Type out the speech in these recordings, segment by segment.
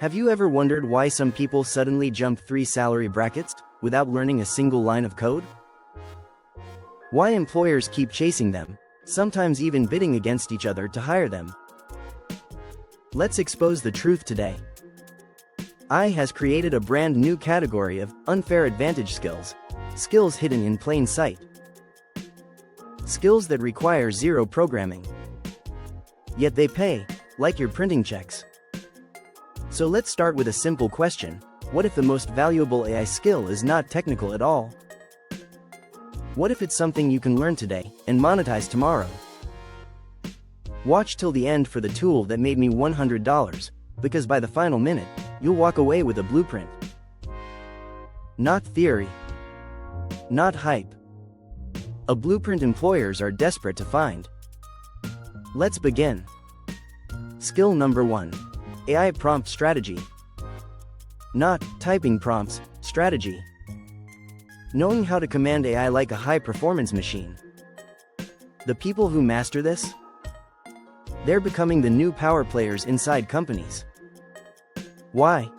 Have you ever wondered why some people suddenly jump 3 salary brackets without learning a single line of code? Why employers keep chasing them, sometimes even bidding against each other to hire them? Let's expose the truth today. AI has created a brand new category of unfair advantage skills, skills hidden in plain sight. Skills that require zero programming. Yet they pay, like your printing checks. So let's start with a simple question. What if the most valuable AI skill is not technical at all? What if it's something you can learn today and monetize tomorrow? Watch till the end for the tool that made me $100, because by the final minute, you'll walk away with a blueprint. Not theory. Not hype. A blueprint employers are desperate to find. Let's begin. Skill number 1. AI prompt strategy. Not typing prompts, strategy. Knowing how to command AI like a high-performance machine. The people who master this? They're becoming the new power players inside companies. Why?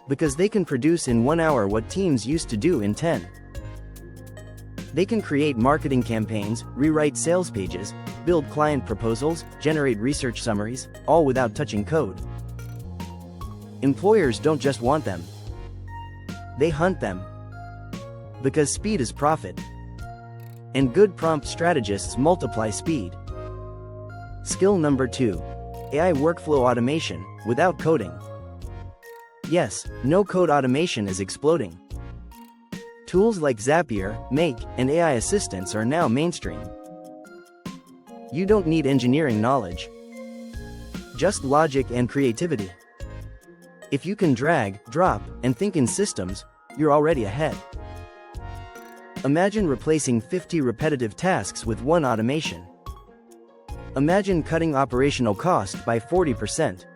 Because they can produce in 1 hour what teams used to do in 10. They can create marketing campaigns, rewrite sales pages, build client proposals, generate research summaries, all without touching code. Employers don't just want them. They hunt them. Because speed is profit. And good prompt strategists multiply speed. Skill number 2. AI workflow automation, without coding. Yes, no-code automation is exploding. Tools like Zapier, Make, and AI assistants are now mainstream. You don't need engineering knowledge. Just logic and creativity. If you can drag, drop, and think in systems, you're already ahead. Imagine replacing 50 repetitive tasks with one automation. Imagine cutting operational cost by 40%.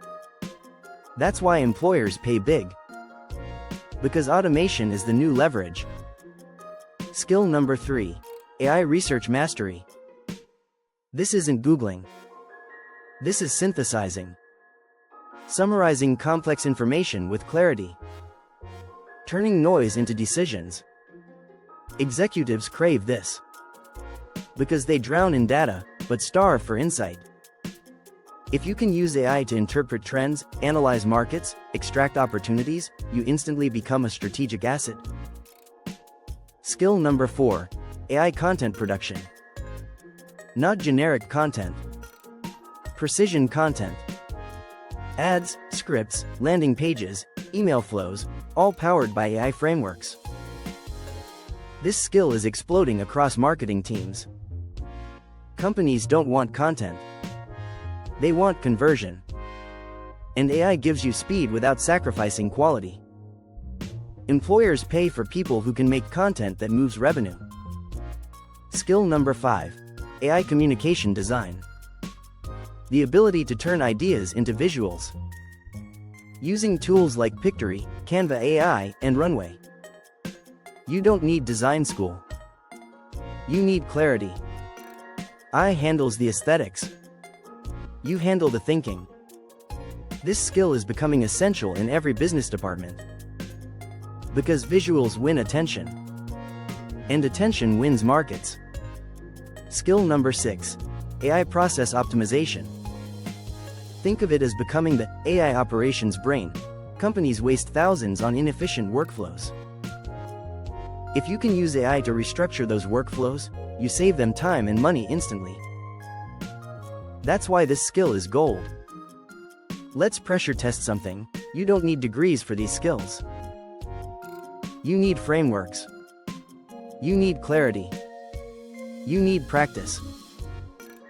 That's why employers pay big. Because automation is the new leverage. Skill number 3. AI research mastery. This isn't Googling. This is synthesizing. Summarizing complex information with clarity. Turning noise into decisions. Executives crave this. Because they drown in data, but starve for insight. If you can use AI to interpret trends, analyze markets, extract opportunities, you instantly become a strategic asset. Skill number 4. AI content production. Not generic content. Precision content. Ads, scripts, landing pages, email flows, all powered by AI frameworks. This skill is exploding across marketing teams. Companies don't want content. They want conversion. And AI gives you speed without sacrificing quality. Employers pay for people who can make content that moves revenue. Skill number 5. AI communication design. The ability to turn ideas into visuals. Using tools like Pictory, Canva AI, and Runway. You don't need design school. You need clarity. AI handles the aesthetics. You handle the thinking. This skill is becoming essential in every business department. Because visuals win attention. And attention wins markets. Skill number 6. AI process optimization. Think of it as becoming the AI operations brain. Companies waste thousands on inefficient workflows. If you can use AI to restructure those workflows, you save them time and money instantly. That's why this skill is gold. Let's pressure test something. You don't need degrees for these skills. You need frameworks. You need clarity. You need practice.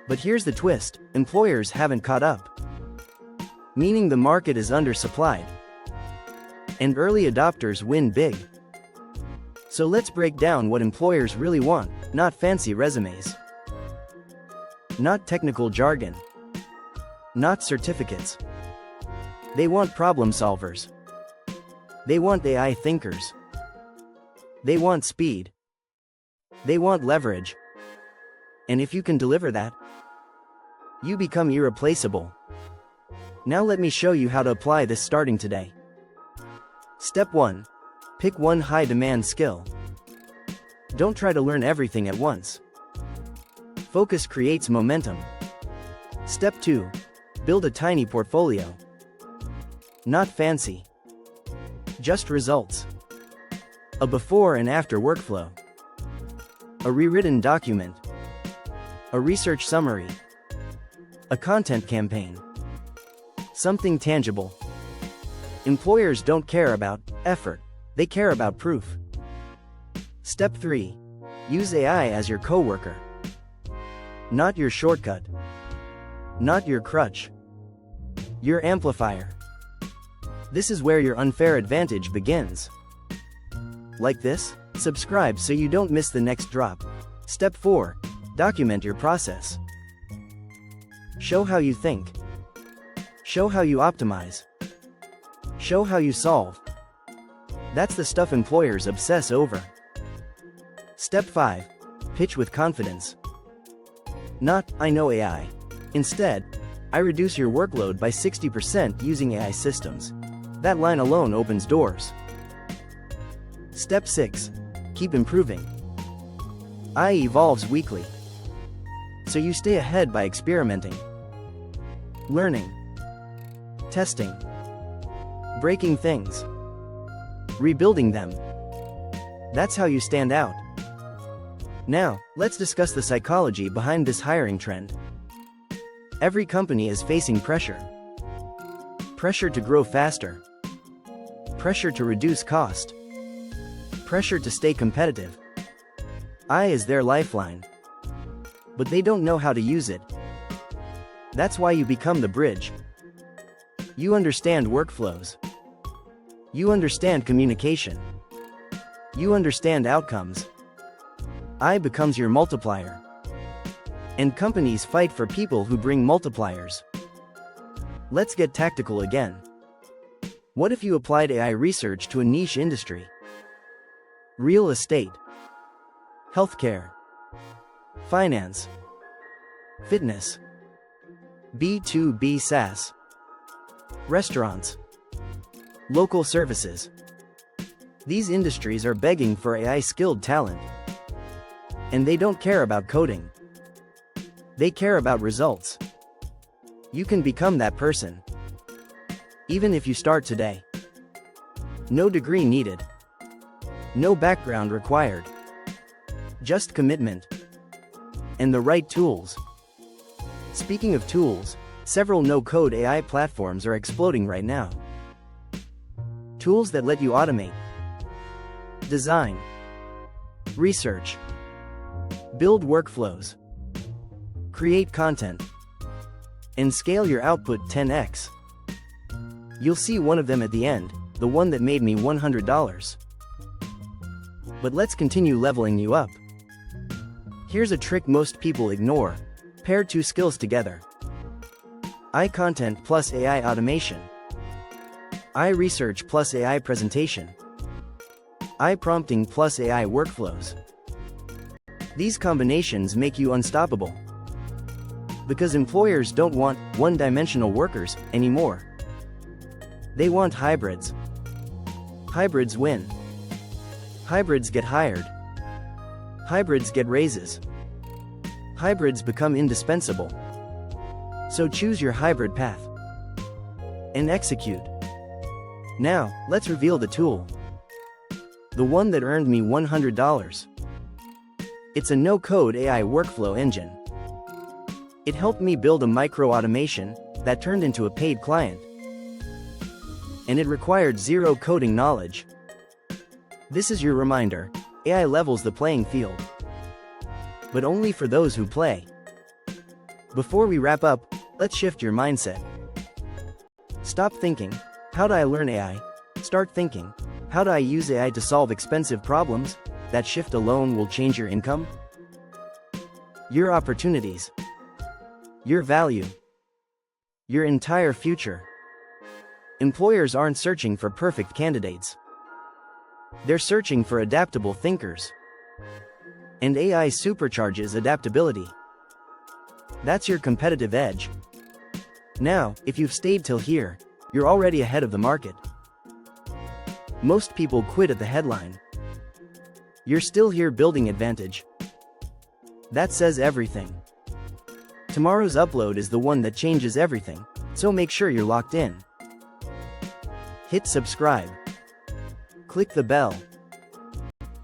But here's the twist, employers haven't caught up. Meaning the market is undersupplied. And early adopters win big. So let's break down what employers really want, not fancy resumes. Not technical jargon. Not certificates. They want problem solvers. They want AI thinkers. They want speed. They want leverage. And if you can deliver that, you become irreplaceable. Now let me show you how to apply this starting today. Step 1. Pick one high-demand skill. Don't try to learn everything at once. Focus creates momentum. Step 2. Build a tiny portfolio. Not fancy. Just results. A before and after workflow. A rewritten document. A research summary. A content campaign. Something tangible. Employers don't care about effort, they care about proof. Step 3. Use AI as your coworker. Not your shortcut. Not your crutch. Your amplifier. This is where your unfair advantage begins. Like this? Subscribe so you don't miss the next drop. Step 4. Document your process. Show how you think. Show how you optimize. Show how you solve. That's the stuff employers obsess over. Step 5. Pitch with confidence. Not, I know AI. Instead, I reduce your workload by 60% using AI systems. That line alone opens doors. Step 6. Keep improving. AI evolves weekly. So you stay ahead by experimenting, learning, testing, breaking things, rebuilding them. That's how you stand out. Now, let's discuss the psychology behind this hiring trend. Every company is facing pressure. Pressure to grow faster. Pressure to reduce cost. Pressure to stay competitive. AI is their lifeline. But they don't know how to use it. That's why you become the bridge. You understand workflows. You understand communication. You understand outcomes. AI becomes your multiplier. And companies fight for people who bring multipliers. Let's get tactical again. What if you applied AI research to a niche industry? Real estate, healthcare, finance, fitness, B2B SaaS, restaurants, local services. These industries are begging for AI-skilled talent. And they don't care about coding. They care about results. You can become that person. Even if you start today. No degree needed. No background required. Just commitment. And the right tools. Speaking of tools, several no-code AI platforms are exploding right now. Tools that let you automate, design, research, build workflows, create content, and scale your output 10x. You'll see one of them at the end, the one that made me $100. But let's continue leveling you up. Here's a trick most people ignore. Pair two skills together. AI content plus AI automation. AI research plus AI presentation. AI prompting plus AI workflows. These combinations make you unstoppable. Because employers don't want one-dimensional workers anymore. They want hybrids. Hybrids win. Hybrids get hired. Hybrids get raises. Hybrids become indispensable. So choose your hybrid path. And execute. Now, let's reveal the tool. The one that earned me $100. It's a no-code AI workflow engine. It helped me build a micro-automation that turned into a paid client. And it required zero coding knowledge. This is your reminder, AI levels the playing field. But only for those who play. Before we wrap up, let's shift your mindset. Stop thinking, how do I learn AI? Start thinking, how do I use AI to solve expensive problems? That shift alone will change your income, your opportunities, your value, your entire future. Employers aren't searching for perfect candidates. They're searching for adaptable thinkers. And AI supercharges adaptability. That's your competitive edge. Now, if you've stayed till here, you're already ahead of the market. Most people quit at the headline. You're still here building advantage. That says everything. Tomorrow's upload is the one that changes everything, so make sure you're locked in. Hit subscribe. Click the bell.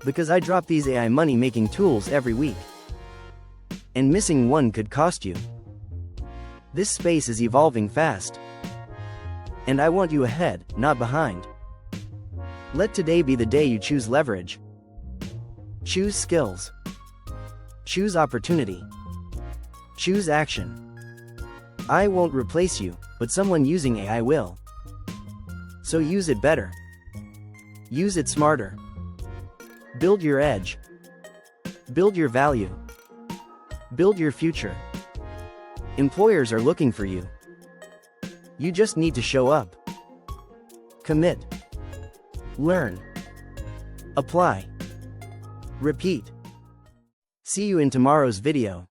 Because I drop these AI money-making tools every week. And missing one could cost you. This space is evolving fast. And I want you ahead, not behind. Let today be the day you choose leverage. Choose skills. Choose opportunity. Choose action. I won't replace you, but someone using AI will. So use it better. Use it smarter. Build your edge. Build your value. Build your future. Employers are looking for you. You just need to show up. Commit. Learn. Apply. Repeat. See you in tomorrow's video.